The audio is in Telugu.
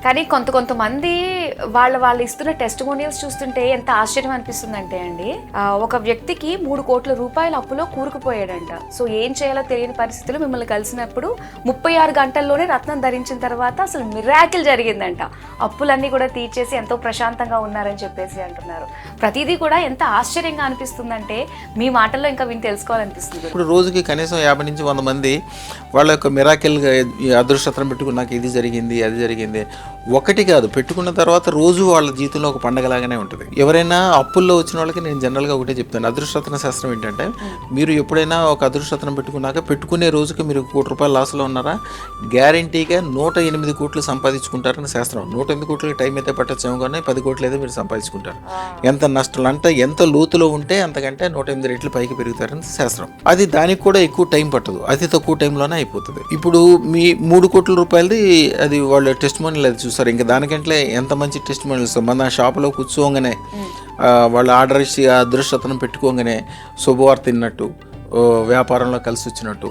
కానీ కొంతమంది వాళ్ళు ఇస్తున్న టెస్టిమోనియల్స్ చూస్తుంటే ఎంత ఆశ్చర్యం అనిపిస్తుందంటే అండి, ఒక వ్యక్తికి 3 కోట్ల రూపాయల అప్పులో కూరుకుపోయాడంట. సో ఏం చేయాలో తెలియని పరిస్థితుల్లో మిమ్మల్ని కలిసినప్పుడు 36 గంటల్లోనే రత్నం ధరించిన తర్వాత అసలు మిరాకిల్ జరిగిందంట. అప్పులన్నీ కూడా తీర్చేసి ఎంతో ప్రశాంతంగా ఉన్నారని చెప్పేసి అంటున్నారు. ప్రతిదీ కూడా ఎంత ఆశ్చర్యంగా అనిపిస్తుందంటే మీ మాటల్లో ఇంకా విని తెలుసుకోవాలనిపిస్తుంది. ఇప్పుడు రోజుకి కనీసం 50 నుంచి 100 మంది వాళ్ళ యొక్క మిరాకిల్గా అదృష్టం పెట్టుకున్నాక ఇది జరిగింది అది జరిగింది ఒకటి కాదు, పెట్టుకున్న తర్వాత రోజు వాళ్ళ జీవితంలో ఒక పండగలాగానే ఉంటుంది. ఎవరైనా అప్పుల్లో వచ్చిన వాళ్ళకి నేను జనరల్గా ఒకటే చెప్తాను, అదృష్టరత్న శాస్త్రం ఏంటంటే మీరు ఎప్పుడైనా ఒక అదృష్టరత్నం పెట్టుకున్నాక పెట్టుకునే రోజుకి మీరు 1 కోటి రూపాయలు లాస్లో ఉన్నారా, గ్యారంటీగా 108 కోట్లు సంపాదించుకుంటారని శాస్త్రం. 108 కోట్లకి టైం అయితే పట్టచ్చేమో కానీ 10 కోట్లు అయితే మీరు సంపాదించుకుంటారు. ఎంత నష్టం అంటే ఎంత లోతులో ఉంటే అంతకంటే 108 రెట్లు పైకి పెరుగుతారని శాస్త్రం. అది దానికి కూడా ఎక్కువ టైం పట్టదు, అతి తక్కువ టైంలోనే అయిపోతుంది. ఇప్పుడు మీ 3 కోట్ల రూపాయలది అది వాళ్ళ టెస్టిమోనియల్ అది చూస్తారు. ఇంకా దానికంటే ఎంత మంచి టెస్టిమోనియల్స్. మన షాపులో కూర్చోగానే వాళ్ళు ఆర్డర్ ఇచ్చి అదృష్టతను పెట్టుకోగానే శుభవార్త తిన్నట్టు, వ్యాపారంలో కలిసి వచ్చినట్టు.